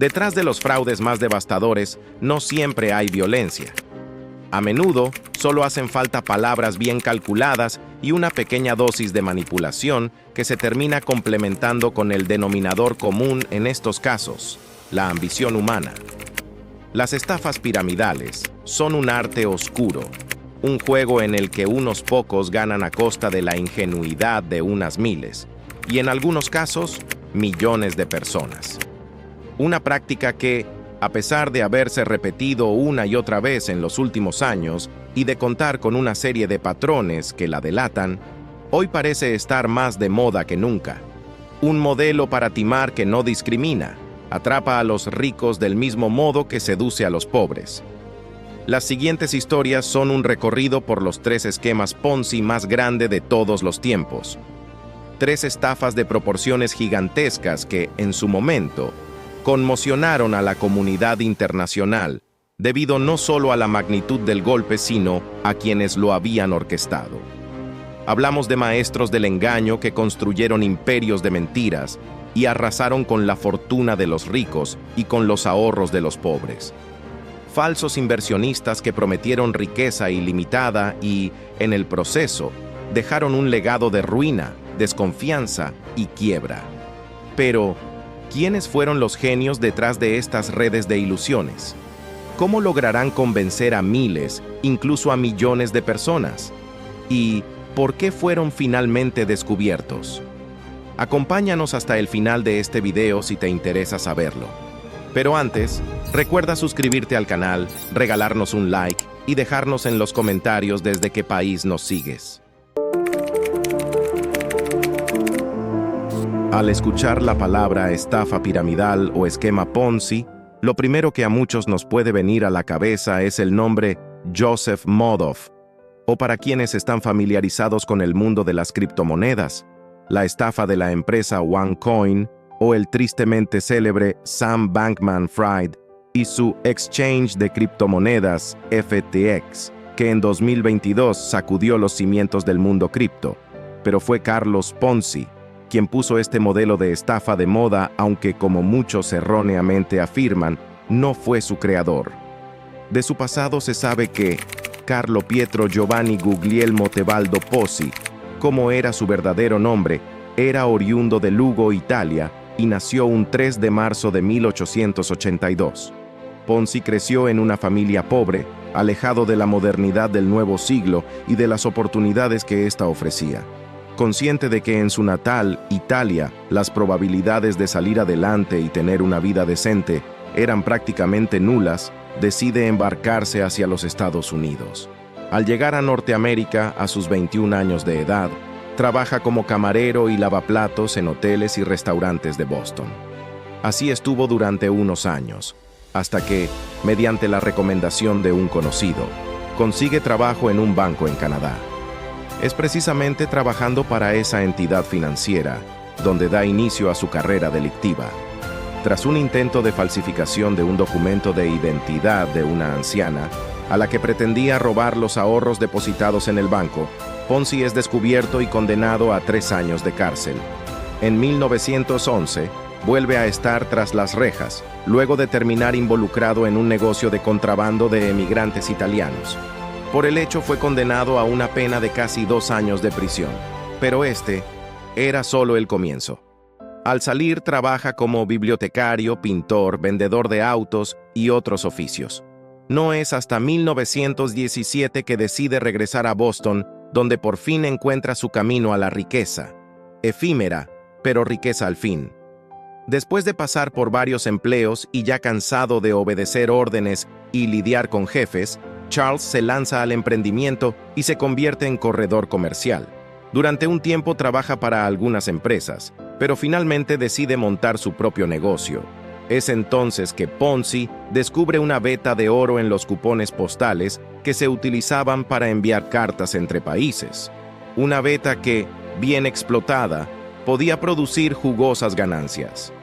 Detrás de los fraudes más devastadores no siempre hay violencia. A menudo solo hacen falta palabras bien calculadas y una pequeña dosis de manipulación que se termina complementando con el denominador común en estos casos, la ambición humana. Las estafas piramidales son un arte oscuro, un juego en el que unos pocos ganan a costa de la ingenuidad de unas miles, y en algunos casos, millones de personas. Una práctica que, a pesar de haberse repetido una y otra vez en los últimos años y de contar con una serie de patrones que la delatan, hoy parece estar más de moda que nunca. Un modelo para timar que no discrimina, atrapa a los ricos del mismo modo que seduce a los pobres. Las siguientes historias son un recorrido por los 3 esquemas Ponzi más grande de todos los tiempos. 3 estafas de proporciones gigantescas que, en su momento, conmocionaron a la comunidad internacional, debido no solo a la magnitud del golpe, sino a quienes lo habían orquestado. Hablamos de maestros del engaño que construyeron imperios de mentiras y arrasaron con la fortuna de los ricos y con los ahorros de los pobres. Falsos inversionistas que prometieron riqueza ilimitada y, en el proceso, dejaron un legado de ruina, desconfianza y quiebra. Pero, ¿quiénes fueron los genios detrás de estas redes de ilusiones? ¿Cómo lograrán convencer a miles, incluso a millones de personas? ¿Y por qué fueron finalmente descubiertos? Acompáñanos hasta el final de este video si te interesa saberlo. Pero antes, recuerda suscribirte al canal, regalarnos un like y dejarnos en los comentarios desde qué país nos sigues. Al escuchar la palabra estafa piramidal o esquema Ponzi, lo primero que a muchos nos puede venir a la cabeza es el nombre Joseph Madoff, o para quienes están familiarizados con el mundo de las criptomonedas, la estafa de la empresa OneCoin o el tristemente célebre Sam Bankman-Fried y su exchange de criptomonedas FTX, que en 2022 sacudió los cimientos del mundo cripto, pero fue Carlos Ponzi quien puso este modelo de estafa de moda, aunque como muchos erróneamente afirman, no fue su creador. De su pasado se sabe que Carlo Pietro Giovanni Guglielmo Tebaldo Pozzi, como era su verdadero nombre, era oriundo de Lugo, Italia, y nació un 3 de marzo de 1882. Ponzi creció en una familia pobre, alejado de la modernidad del nuevo siglo y de las oportunidades que ésta ofrecía. Consciente de que en su natal, Italia, las probabilidades de salir adelante y tener una vida decente eran prácticamente nulas, decide embarcarse hacia los Estados Unidos. Al llegar a Norteamérica a sus 21 años de edad, trabaja como camarero y lavaplatos en hoteles y restaurantes de Boston. Así estuvo durante unos años, hasta que, mediante la recomendación de un conocido, consigue trabajo en un banco en Canadá. Es precisamente trabajando para esa entidad financiera donde da inicio a su carrera delictiva. Tras un intento de falsificación de un documento de identidad de una anciana, a la que pretendía robar los ahorros depositados en el banco, Ponzi es descubierto y condenado a 3 años de cárcel. En 1911, vuelve a estar tras las rejas, luego de terminar involucrado en un negocio de contrabando de emigrantes italianos. Por el hecho fue condenado a una pena de casi 2 años de prisión, pero este era solo el comienzo. Al salir trabaja como bibliotecario, pintor, vendedor de autos y otros oficios. No es hasta 1917 que decide regresar a Boston, donde por fin encuentra su camino a la riqueza. Efímera, pero riqueza al fin. Después de pasar por varios empleos y ya cansado de obedecer órdenes y lidiar con jefes, Charles se lanza al emprendimiento y se convierte en corredor comercial. Durante un tiempo trabaja para algunas empresas, pero finalmente decide montar su propio negocio. Es entonces que Ponzi descubre una veta de oro en los cupones postales que se utilizaban para enviar cartas entre países. Una veta que, bien explotada, podía producir jugosas ganancias.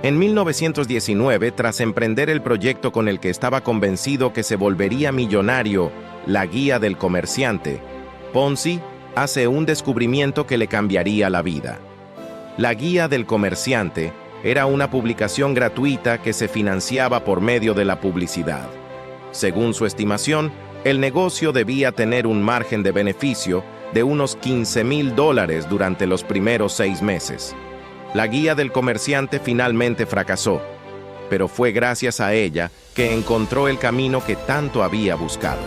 En 1919, tras emprender el proyecto con el que estaba convencido que se volvería millonario, la Guía del Comerciante, Ponzi hace un descubrimiento que le cambiaría la vida. La Guía del Comerciante era una publicación gratuita que se financiaba por medio de la publicidad. Según su estimación, el negocio debía tener un margen de beneficio de unos $15,000 durante los primeros 6 meses. La guía del comerciante finalmente fracasó, pero fue gracias a ella que encontró el camino que tanto había buscado.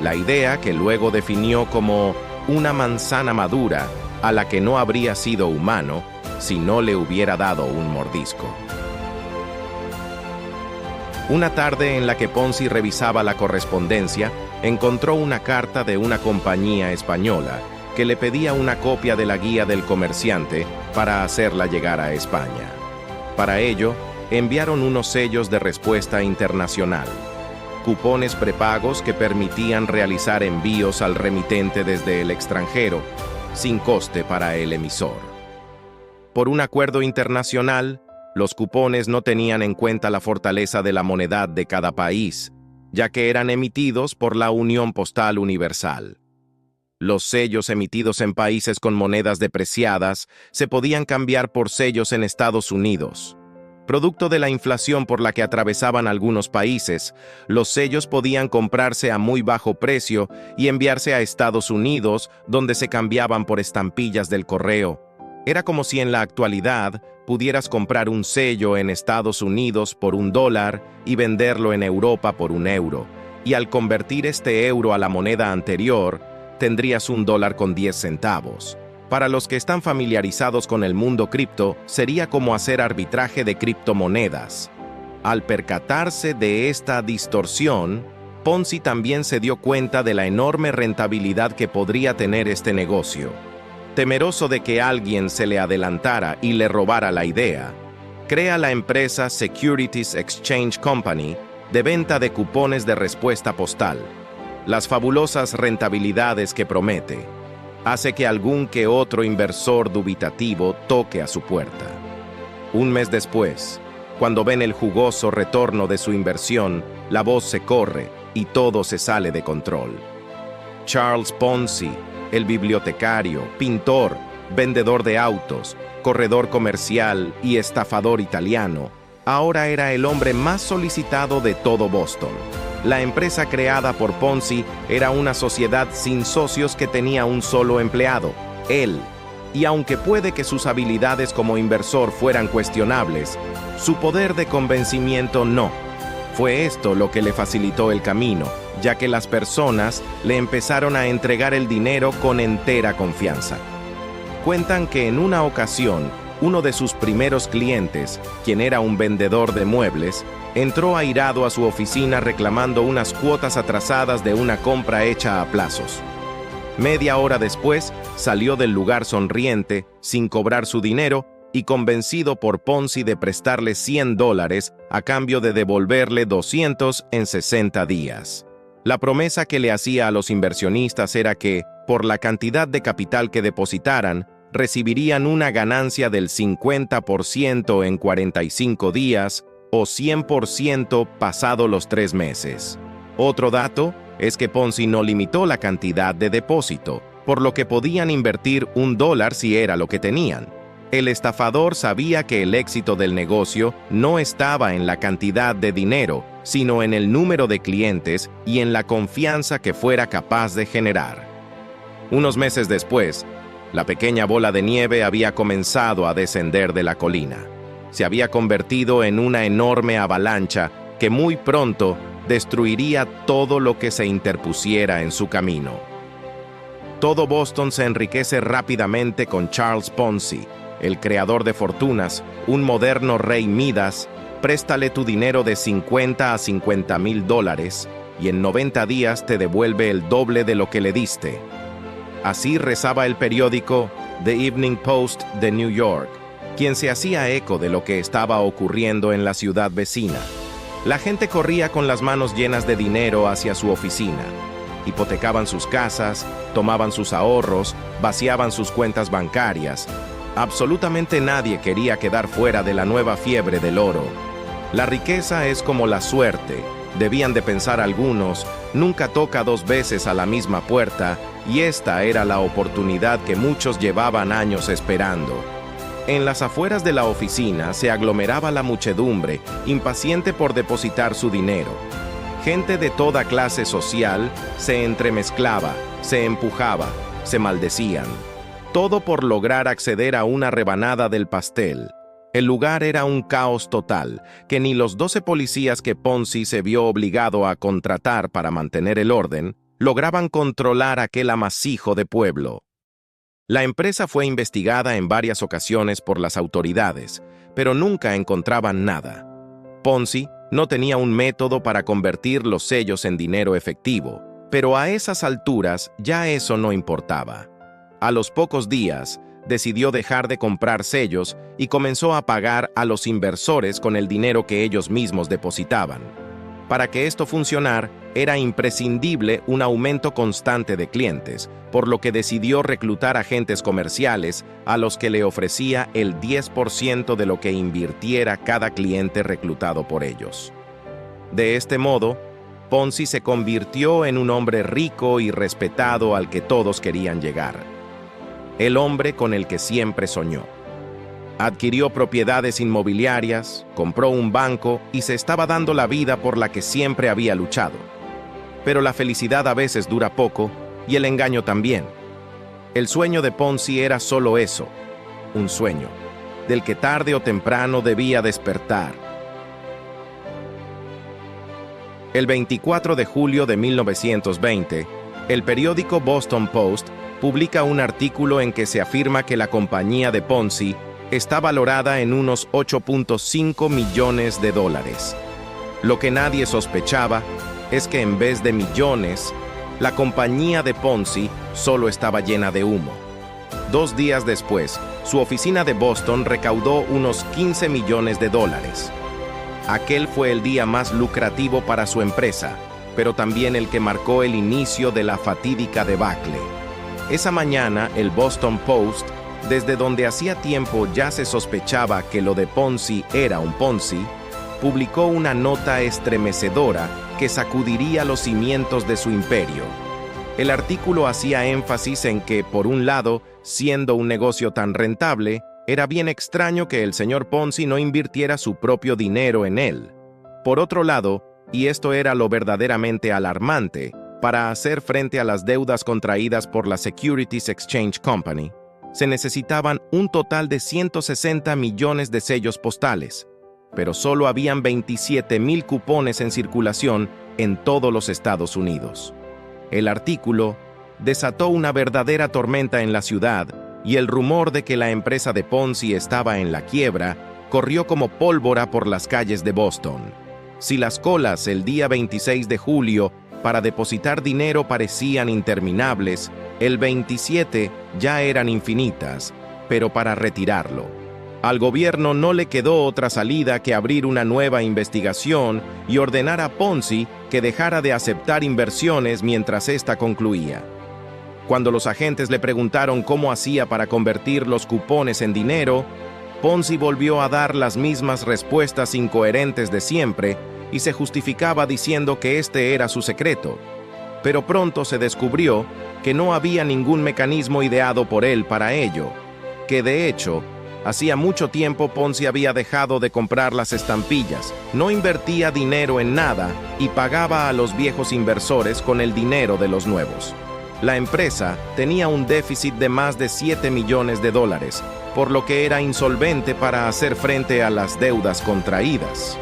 La idea que luego definió como una manzana madura a la que no habría sido humano si no le hubiera dado un mordisco. Una tarde en la que Ponzi revisaba la correspondencia, encontró una carta de una compañía española que le pedía una copia de la guía del comerciante para hacerla llegar a España. Para ello, enviaron unos sellos de respuesta internacional, cupones prepagos que permitían realizar envíos al remitente desde el extranjero, sin coste para el emisor. Por un acuerdo internacional, los cupones no tenían en cuenta la fortaleza de la moneda de cada país, ya que eran emitidos por la Unión Postal Universal. Los sellos emitidos en países con monedas depreciadas se podían cambiar por sellos en Estados Unidos. Producto de la inflación por la que atravesaban algunos países, los sellos podían comprarse a muy bajo precio y enviarse a Estados Unidos, donde se cambiaban por estampillas del correo. Era como si en la actualidad pudieras comprar un sello en Estados Unidos por $1 y venderlo en Europa por €1, y al convertir este euro a la moneda anterior, tendrías $1.10. Para los que están familiarizados con el mundo cripto, sería como hacer arbitraje de criptomonedas. Al percatarse de esta distorsión, Ponzi también se dio cuenta de la enorme rentabilidad que podría tener este negocio. Temeroso de que alguien se le adelantara y le robara la idea, crea la empresa Securities Exchange Company de venta de cupones de respuesta postal. Las fabulosas rentabilidades que promete hace que algún que otro inversor dubitativo toque a su puerta. Un mes después, cuando ven el jugoso retorno de su inversión, la voz se corre y todo se sale de control. Charles Ponzi, el bibliotecario, pintor, vendedor de autos, corredor comercial y estafador italiano, ahora era el hombre más solicitado de todo Boston. La empresa creada por Ponzi era una sociedad sin socios que tenía un solo empleado, él. Y aunque puede que sus habilidades como inversor fueran cuestionables, su poder de convencimiento no. Fue esto lo que le facilitó el camino, ya que las personas le empezaron a entregar el dinero con entera confianza. Cuentan que en una ocasión, uno de sus primeros clientes, quien era un vendedor de muebles, entró airado a su oficina reclamando unas cuotas atrasadas de una compra hecha a plazos. Media hora después, salió del lugar sonriente, sin cobrar su dinero, y convencido por Ponzi de prestarle $100 a cambio de devolverle 200 en 60 días. La promesa que le hacía a los inversionistas era que, por la cantidad de capital que depositaran, recibirían una ganancia del 50% en 45 días o 100% pasado los 3 meses. Otro dato es que Ponzi no limitó la cantidad de depósito, por lo que podían invertir $1 si era lo que tenían. El estafador sabía que el éxito del negocio no estaba en la cantidad de dinero, sino en el número de clientes y en la confianza que fuera capaz de generar. Unos meses después, la pequeña bola de nieve había comenzado a descender de la colina. Se había convertido en una enorme avalancha que muy pronto destruiría todo lo que se interpusiera en su camino. Todo Boston se enriquece rápidamente con Charles Ponzi, el creador de fortunas, un moderno rey Midas. Préstale tu dinero de $50 a $50,000 y en 90 días te devuelve el doble de lo que le diste. Así rezaba el periódico The Evening Post de New York, quien se hacía eco de lo que estaba ocurriendo en la ciudad vecina. La gente corría con las manos llenas de dinero hacia su oficina. Hipotecaban sus casas, tomaban sus ahorros, vaciaban sus cuentas bancarias. Absolutamente nadie quería quedar fuera de la nueva fiebre del oro. La riqueza es como la suerte, debían de pensar algunos, nunca toca 2 veces a la misma puerta, y esta era la oportunidad que muchos llevaban años esperando. En las afueras de la oficina se aglomeraba la muchedumbre, impaciente por depositar su dinero. Gente de toda clase social se entremezclaba, se empujaba, se maldecían. Todo por lograr acceder a una rebanada del pastel. El lugar era un caos total, que ni los 12 policías que Ponzi se vio obligado a contratar para mantener el orden, lograban controlar aquel amasijo de pueblo. La empresa fue investigada en varias ocasiones por las autoridades, pero nunca encontraban nada. Ponzi no tenía un método para convertir los sellos en dinero efectivo, pero a esas alturas ya eso no importaba. A los pocos días, decidió dejar de comprar sellos y comenzó a pagar a los inversores con el dinero que ellos mismos depositaban. Para que esto funcionara, era imprescindible un aumento constante de clientes, por lo que decidió reclutar agentes comerciales a los que le ofrecía el 10% de lo que invirtiera cada cliente reclutado por ellos. De este modo, Ponzi se convirtió en un hombre rico y respetado al que todos querían llegar. El hombre con el que siempre soñó. Adquirió propiedades inmobiliarias, compró un banco y se estaba dando la vida por la que siempre había luchado. Pero la felicidad a veces dura poco y el engaño también. El sueño de Ponzi era solo eso, un sueño, del que tarde o temprano debía despertar. El 24 de julio de 1920, el periódico Boston Post publica un artículo en que se afirma que la compañía de Ponzi está valorada en unos 8.5 millones de dólares. Lo que nadie sospechaba es que en vez de millones, la compañía de Ponzi solo estaba llena de humo. 2 días después, su oficina de Boston recaudó unos 15 millones de dólares. Aquel fue el día más lucrativo para su empresa, pero también el que marcó el inicio de la fatídica debacle. Esa mañana, el Boston Post, desde donde hacía tiempo ya se sospechaba que lo de Ponzi era un Ponzi, publicó una nota estremecedora que sacudiría los cimientos de su imperio. El artículo hacía énfasis en que, por un lado, siendo un negocio tan rentable, era bien extraño que el señor Ponzi no invirtiera su propio dinero en él. Por otro lado, y esto era lo verdaderamente alarmante, para hacer frente a las deudas contraídas por la Securities Exchange Company, se necesitaban un total de 160 millones de sellos postales, pero solo habían 27,000 cupones en circulación en todos los Estados Unidos. El artículo desató una verdadera tormenta en la ciudad y el rumor de que la empresa de Ponzi estaba en la quiebra corrió como pólvora por las calles de Boston. Si las colas el día 26 de julio para depositar dinero parecían interminables, el 27 ya eran infinitas, pero para retirarlo. Al gobierno no le quedó otra salida que abrir una nueva investigación y ordenar a Ponzi que dejara de aceptar inversiones mientras ésta concluía. Cuando los agentes le preguntaron cómo hacía para convertir los cupones en dinero, Ponzi volvió a dar las mismas respuestas incoherentes de siempre y se justificaba diciendo que este era su secreto. Pero pronto se descubrió que no había ningún mecanismo ideado por él para ello, que de hecho, hacía mucho tiempo Ponzi había dejado de comprar las estampillas, no invertía dinero en nada y pagaba a los viejos inversores con el dinero de los nuevos. La empresa tenía un déficit de más de 7 millones de dólares, por lo que era insolvente para hacer frente a las deudas contraídas.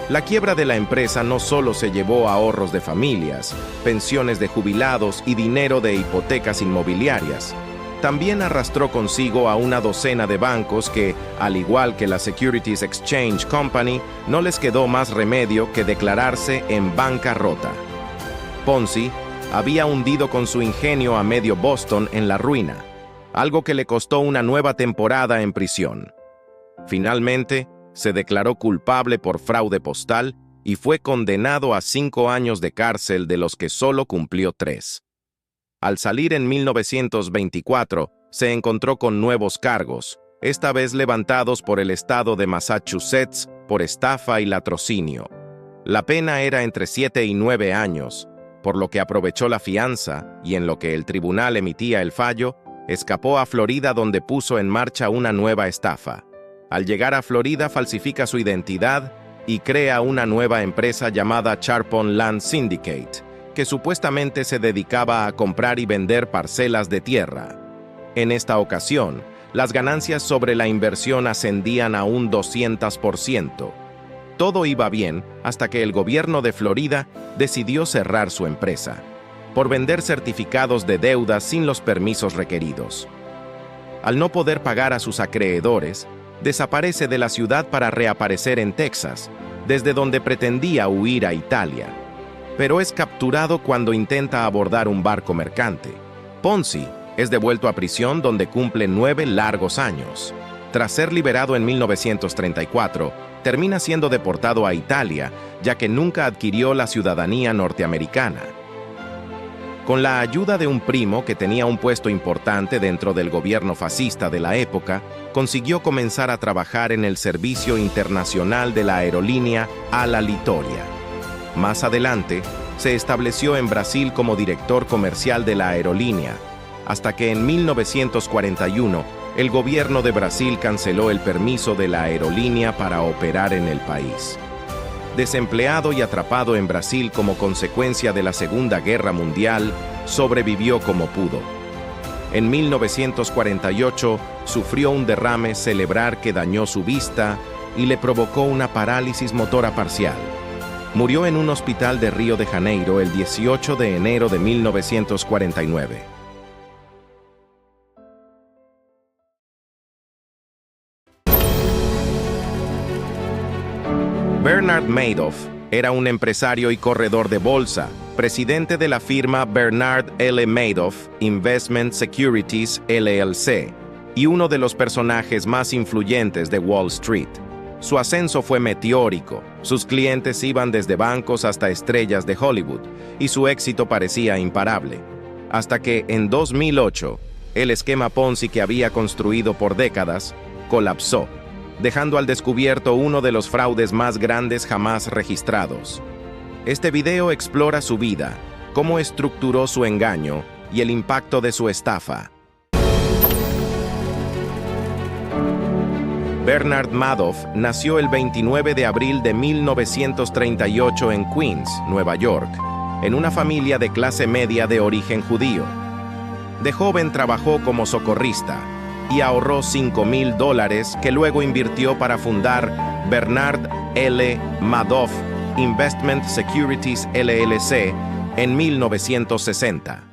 La quiebra de la empresa no solo se llevó ahorros de familias, pensiones de jubilados y dinero de hipotecas inmobiliarias, también arrastró consigo a una docena de bancos que, al igual que la Securities Exchange Company, no les quedó más remedio que declararse en bancarrota. Ponzi había hundido con su ingenio a medio Boston en la ruina, algo que le costó una nueva temporada en prisión. Finalmente, se declaró culpable por fraude postal y fue condenado a 5 años de cárcel, de los que solo cumplió 3. Al salir en 1924, se encontró con nuevos cargos, esta vez levantados por el estado de Massachusetts por estafa y latrocinio. La pena era entre 7 y 9 años, por lo que aprovechó la fianza y, en lo que el tribunal emitía el fallo, Escapó a Florida, donde puso en marcha una nueva estafa. Al llegar a Florida, falsifica su identidad y crea una nueva empresa llamada Charpon Land Syndicate, que supuestamente se dedicaba a comprar y vender parcelas de tierra. En esta ocasión, las ganancias sobre la inversión ascendían a un 200%. Todo iba bien hasta que el gobierno de Florida decidió cerrar su empresa, por vender certificados de deuda sin los permisos requeridos. Al no poder pagar a sus acreedores, desaparece de la ciudad para reaparecer en Texas, desde donde pretendía huir a Italia. Pero es capturado cuando intenta abordar un barco mercante. Ponzi es devuelto a prisión, donde cumple 9 largos años. Tras ser liberado en 1934, termina siendo deportado a Italia, ya que nunca adquirió la ciudadanía norteamericana. Con la ayuda de un primo que tenía un puesto importante dentro del gobierno fascista de la época, consiguió comenzar a trabajar en el servicio internacional de la aerolínea Ala Litoria. Más adelante, se estableció en Brasil como director comercial de la aerolínea, hasta que en 1941 el gobierno de Brasil canceló el permiso de la aerolínea para operar en el país. Desempleado y atrapado en Brasil como consecuencia de la Segunda Guerra Mundial, sobrevivió como pudo. En 1948 sufrió un derrame cerebral que dañó su vista y le provocó una parálisis motora parcial. Murió en un hospital de Río de Janeiro el 18 de enero de 1949. Bernard Madoff era un empresario y corredor de bolsa, presidente de la firma Bernard L. Madoff Investment Securities LLC, y uno de los personajes más influyentes de Wall Street. Su ascenso fue meteórico, sus clientes iban desde bancos hasta estrellas de Hollywood, y su éxito parecía imparable. Hasta que, en 2008, el esquema Ponzi que había construido por décadas colapsó, dejando al descubierto uno de los fraudes más grandes jamás registrados. Este video explora su vida, cómo estructuró su engaño y el impacto de su estafa. Bernard Madoff nació el 29 de abril de 1938 en Queens, Nueva York, en una familia de clase media de origen judío. De joven trabajó como socorrista y ahorró $5,000 que luego invirtió para fundar Bernard L. Madoff Investment Securities LLC en 1960.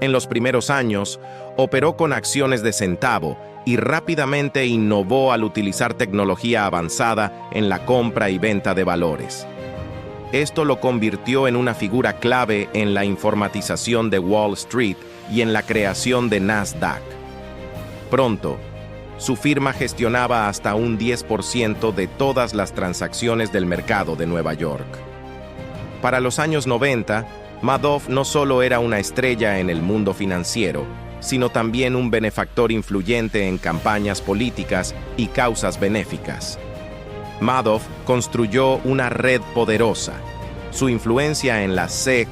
En los primeros años, operó con acciones de centavo y rápidamente innovó al utilizar tecnología avanzada en la compra y venta de valores. Esto lo convirtió en una figura clave en la informatización de Wall Street y en la creación de Nasdaq. Pronto, su firma gestionaba hasta un 10% de todas las transacciones del mercado de Nueva York. Para los años 90, Madoff no solo era una estrella en el mundo financiero, sino también un benefactor influyente en campañas políticas y causas benéficas. Madoff construyó una red poderosa. Su influencia en la SEC,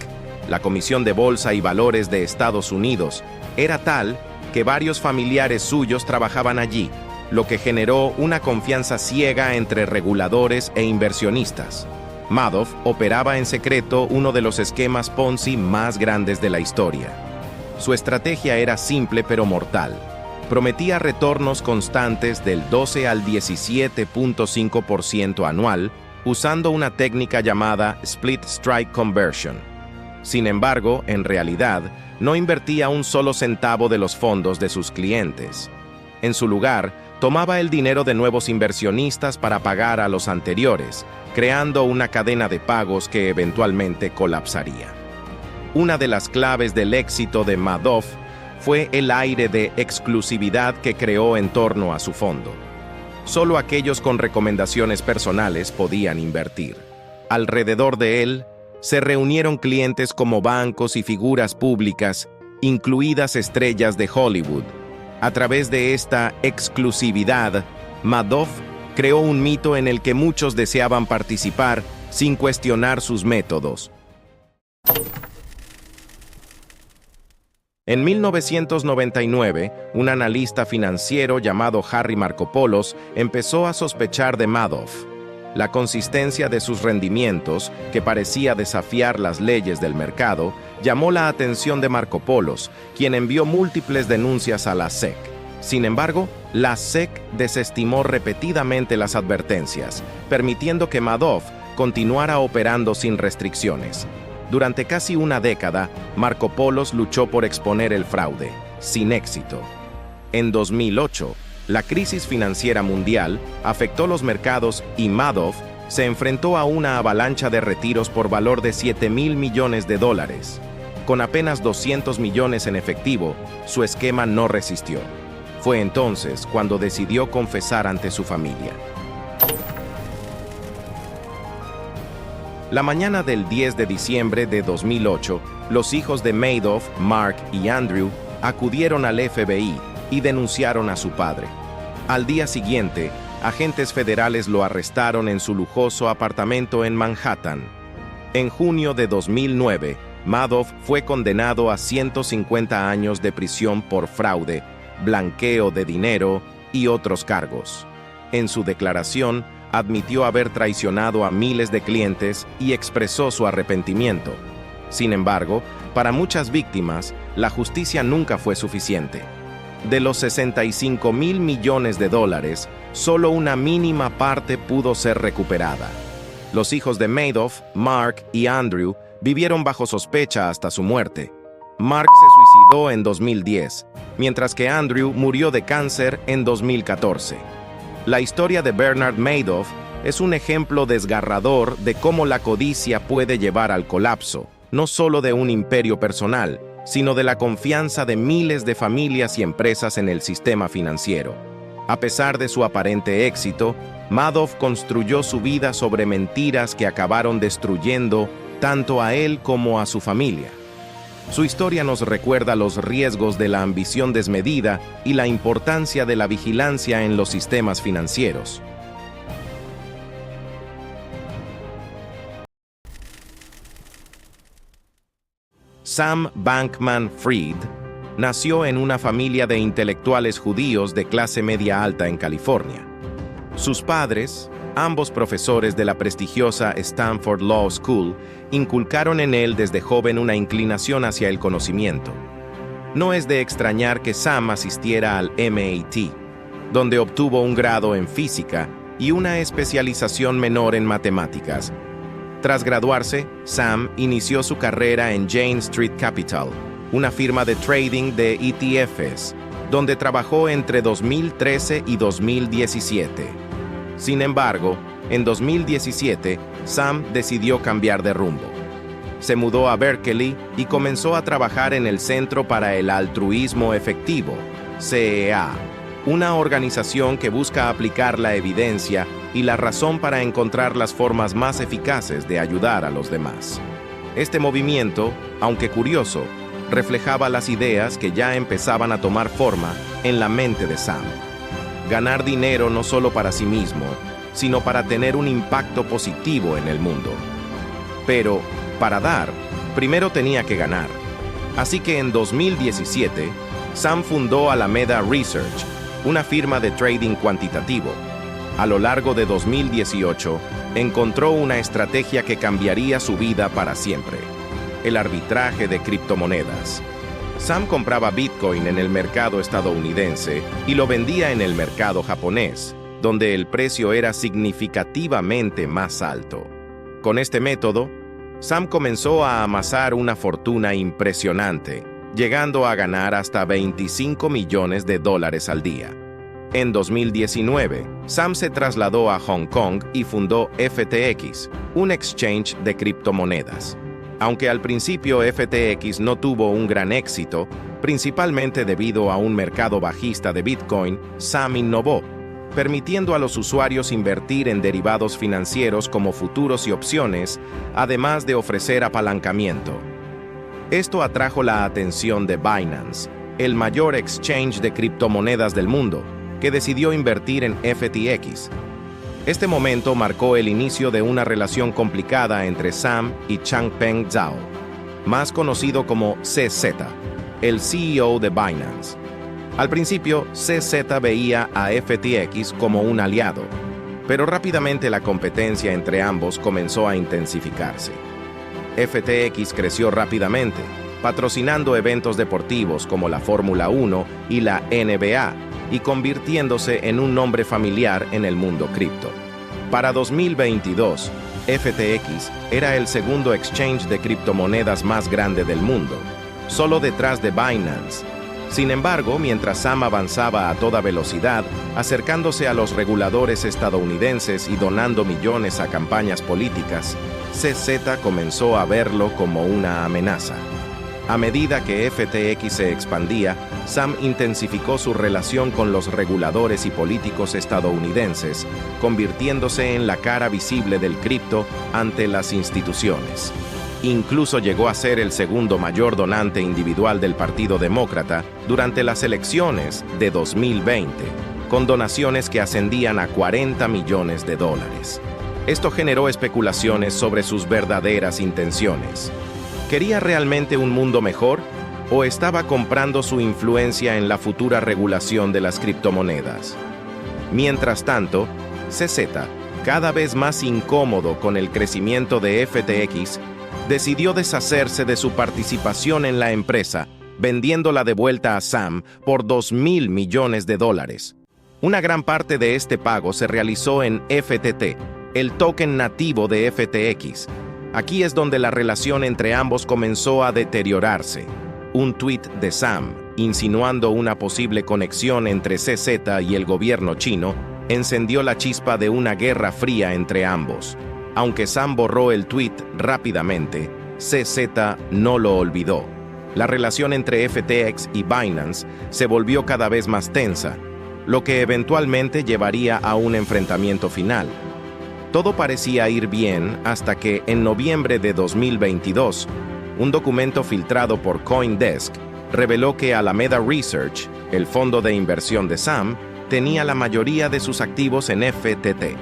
la Comisión de Bolsa y Valores de Estados Unidos, era tal que varios familiares suyos trabajaban allí, lo que generó una confianza ciega entre reguladores e inversionistas. Madoff operaba en secreto uno de los esquemas Ponzi más grandes de la historia. Su estrategia era simple pero mortal. Prometía retornos constantes del 12 al 17.5% anual, usando una técnica llamada Split Strike Conversion. Sin embargo, en realidad, no invertía un solo centavo de los fondos de sus clientes. En su lugar, tomaba el dinero de nuevos inversionistas para pagar a los anteriores, creando una cadena de pagos que eventualmente colapsaría. Una de las claves del éxito de Madoff fue el aire de exclusividad que creó en torno a su fondo. Solo aquellos con recomendaciones personales podían invertir. Alrededor de él, se reunieron clientes como bancos y figuras públicas, incluidas estrellas de Hollywood. A través de esta exclusividad, Madoff creó un mito en el que muchos deseaban participar sin cuestionar sus métodos. En 1999, un analista financiero llamado Harry Markopolos empezó a sospechar de Madoff. La consistencia de sus rendimientos, que parecía desafiar las leyes del mercado, llamó la atención de Markopolos, quien envió múltiples denuncias a la SEC. Sin embargo, la SEC desestimó repetidamente las advertencias, permitiendo que Madoff continuara operando sin restricciones. Durante casi una década, Markopolos luchó por exponer el fraude, sin éxito. En 2008, la crisis financiera mundial afectó los mercados y Madoff se enfrentó a una avalancha de retiros por valor de $7.000 millones. Con apenas 200 millones en efectivo, su esquema no resistió. Fue entonces cuando decidió confesar ante su familia. La mañana del 10 de diciembre de 2008, los hijos de Madoff, Mark y Andrew, acudieron al FBI y denunciaron a su padre. Al día siguiente, agentes federales lo arrestaron en su lujoso apartamento en Manhattan. En junio de 2009, Madoff fue condenado a 150 años de prisión por fraude, blanqueo de dinero y otros cargos. En su declaración, admitió haber traicionado a miles de clientes y expresó su arrepentimiento. Sin embargo, para muchas víctimas, la justicia nunca fue suficiente. De los $65.000 millones, solo una mínima parte pudo ser recuperada. Los hijos de Madoff, Mark y Andrew, vivieron bajo sospecha hasta su muerte. Mark se suicidó en 2010, mientras que Andrew murió de cáncer en 2014. La historia de Bernard Madoff es un ejemplo desgarrador de cómo la codicia puede llevar al colapso, no solo de un imperio personal, sino de la confianza de miles de familias y empresas en el sistema financiero. A pesar de su aparente éxito, Madoff construyó su vida sobre mentiras que acabaron destruyendo tanto a él como a su familia. Su historia nos recuerda los riesgos de la ambición desmedida y la importancia de la vigilancia en los sistemas financieros. Sam Bankman-Fried nació en una familia de intelectuales judíos de clase media alta en California. Sus padres, ambos profesores de la prestigiosa Stanford Law School, inculcaron en él desde joven una inclinación hacia el conocimiento. No es de extrañar que Sam asistiera al MIT, donde obtuvo un grado en física y una especialización menor en matemáticas. Tras graduarse, Sam inició su carrera en Jane Street Capital, una firma de trading de ETFs, donde trabajó entre 2013 y 2017. Sin embargo, en 2017, Sam decidió cambiar de rumbo. Se mudó a Berkeley y comenzó a trabajar en el Centro para el Altruismo Efectivo, CEA, una organización que busca aplicar la evidencia y la razón para encontrar las formas más eficaces de ayudar a los demás. Este movimiento, aunque curioso, reflejaba las ideas que ya empezaban a tomar forma en la mente de Sam. Ganar dinero no solo para sí mismo, sino para tener un impacto positivo en el mundo. Pero, para dar, primero tenía que ganar. Así que en 2017, Sam fundó Alameda Research, una firma de trading cuantitativo. A lo largo de 2018, encontró una estrategia que cambiaría su vida para siempre: el arbitraje de criptomonedas. Sam compraba Bitcoin en el mercado estadounidense y lo vendía en el mercado japonés, donde el precio era significativamente más alto. Con este método, Sam comenzó a amasar una fortuna impresionante, llegando a ganar hasta $25 millones al día. En 2019, Sam se trasladó a Hong Kong y fundó FTX, un exchange de criptomonedas. Aunque al principio FTX no tuvo un gran éxito, principalmente debido a un mercado bajista de Bitcoin, Sam innovó, permitiendo a los usuarios invertir en derivados financieros como futuros y opciones, además de ofrecer apalancamiento. Esto atrajo la atención de Binance, el mayor exchange de criptomonedas del mundo, que decidió invertir en FTX. Este momento marcó el inicio de una relación complicada entre Sam y Changpeng Zhao, más conocido como CZ, el CEO de Binance. Al principio, CZ veía a FTX como un aliado, pero rápidamente la competencia entre ambos comenzó a intensificarse. FTX creció rápidamente, patrocinando eventos deportivos como la Fórmula 1 y la NBA, y convirtiéndose en un nombre familiar en el mundo cripto. Para 2022, FTX era el segundo exchange de criptomonedas más grande del mundo, solo detrás de Binance. Sin embargo, mientras Sam avanzaba a toda velocidad, acercándose a los reguladores estadounidenses y donando millones a campañas políticas, CZ comenzó a verlo como una amenaza. A medida que FTX se expandía, Sam intensificó su relación con los reguladores y políticos estadounidenses, convirtiéndose en la cara visible del cripto ante las instituciones. Incluso llegó a ser el segundo mayor donante individual del Partido Demócrata durante las elecciones de 2020, con donaciones que ascendían a $40 millones. Esto generó especulaciones sobre sus verdaderas intenciones. ¿Quería realmente un mundo mejor o estaba comprando su influencia en la futura regulación de las criptomonedas? Mientras tanto, CZ, cada vez más incómodo con el crecimiento de FTX, decidió deshacerse de su participación en la empresa, vendiéndola de vuelta a Sam por $2.000 millones. Una gran parte de este pago se realizó en FTT, el token nativo de FTX. Aquí es donde la relación entre ambos comenzó a deteriorarse. Un tuit de Sam, insinuando una posible conexión entre CZ y el gobierno chino, encendió la chispa de una guerra fría entre ambos. Aunque Sam borró el tuit rápidamente, CZ no lo olvidó. La relación entre FTX y Binance se volvió cada vez más tensa, lo que eventualmente llevaría a un enfrentamiento final. Todo parecía ir bien hasta que, en noviembre de 2022, un documento filtrado por CoinDesk reveló que Alameda Research, el fondo de inversión de Sam, tenía la mayoría de sus activos en FTT.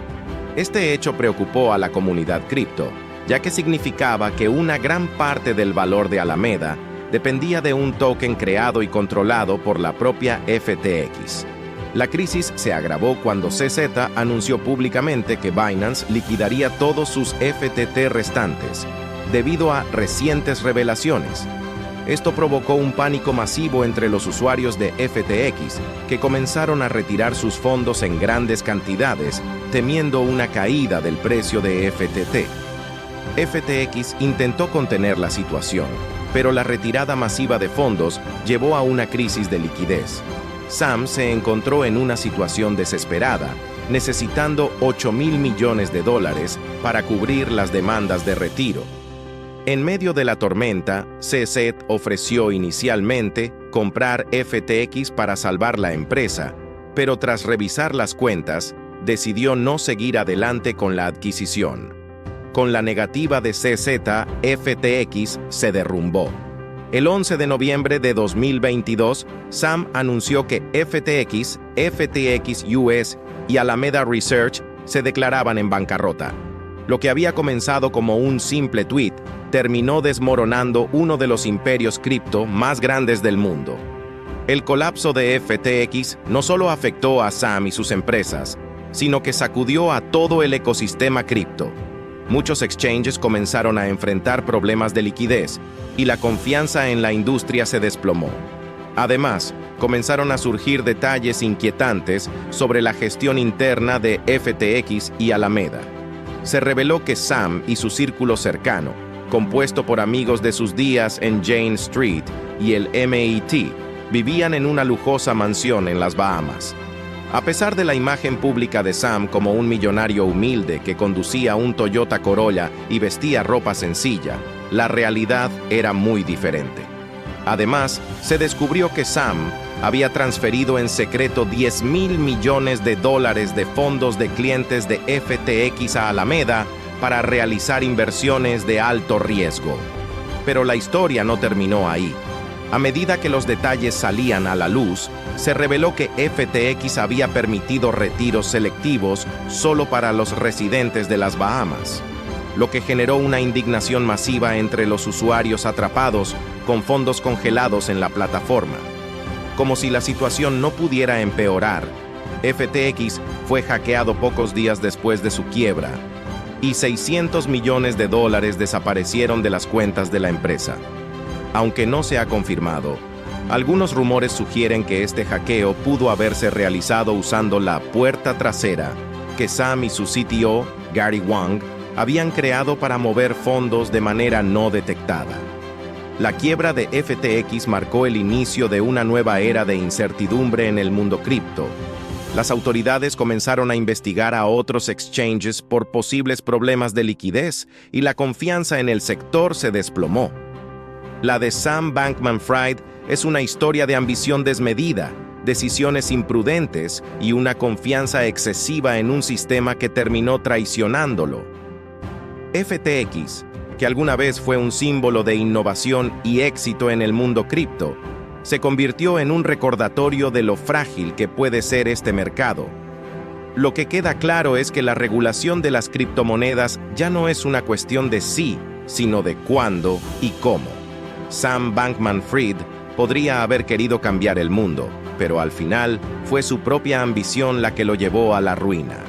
Este hecho preocupó a la comunidad cripto, ya que significaba que una gran parte del valor de Alameda dependía de un token creado y controlado por la propia FTX. La crisis se agravó cuando CZ anunció públicamente que Binance liquidaría todos sus FTT restantes, debido a recientes revelaciones. Esto provocó un pánico masivo entre los usuarios de FTX, que comenzaron a retirar sus fondos en grandes cantidades, temiendo una caída del precio de FTT. FTX intentó contener la situación, pero la retirada masiva de fondos llevó a una crisis de liquidez. Sam se encontró en una situación desesperada, necesitando $8.000 millones para cubrir las demandas de retiro. En medio de la tormenta, CZ ofreció inicialmente comprar FTX para salvar la empresa, pero tras revisar las cuentas, decidió no seguir adelante con la adquisición. Con la negativa de CZ, FTX se derrumbó. El 11 de noviembre de 2022, Sam anunció que FTX, FTX US y Alameda Research se declaraban en bancarrota. Lo que había comenzado como un simple tweet terminó desmoronando uno de los imperios cripto más grandes del mundo. El colapso de FTX no solo afectó a Sam y sus empresas, sino que sacudió a todo el ecosistema cripto. Muchos exchanges comenzaron a enfrentar problemas de liquidez y la confianza en la industria se desplomó. Además, comenzaron a surgir detalles inquietantes sobre la gestión interna de FTX y Alameda. Se reveló que Sam y su círculo cercano, compuesto por amigos de sus días en Jane Street y el MIT, vivían en una lujosa mansión en las Bahamas. A pesar de la imagen pública de Sam como un millonario humilde que conducía un Toyota Corolla y vestía ropa sencilla, la realidad era muy diferente. Además, se descubrió que Sam había transferido en secreto $10.000 millones de fondos de clientes de FTX a Alameda para realizar inversiones de alto riesgo. Pero la historia no terminó ahí. A medida que los detalles salían a la luz, se reveló que FTX había permitido retiros selectivos solo para los residentes de las Bahamas, lo que generó una indignación masiva entre los usuarios atrapados con fondos congelados en la plataforma. Como si la situación no pudiera empeorar, FTX fue hackeado pocos días después de su quiebra, y $600 millones desaparecieron de las cuentas de la empresa. Aunque no se ha confirmado, algunos rumores sugieren que este hackeo pudo haberse realizado usando la puerta trasera que Sam y su CTO, Gary Wang, habían creado para mover fondos de manera no detectada. La quiebra de FTX marcó el inicio de una nueva era de incertidumbre en el mundo cripto. Las autoridades comenzaron a investigar a otros exchanges por posibles problemas de liquidez y la confianza en el sector se desplomó. La de Sam Bankman-Fried es una historia de ambición desmedida, decisiones imprudentes y una confianza excesiva en un sistema que terminó traicionándolo. FTX, que alguna vez fue un símbolo de innovación y éxito en el mundo cripto, se convirtió en un recordatorio de lo frágil que puede ser este mercado. Lo que queda claro es que la regulación de las criptomonedas ya no es una cuestión de sí, sino de cuándo y cómo. Sam Bankman-Fried podría haber querido cambiar el mundo, pero al final fue su propia ambición la que lo llevó a la ruina.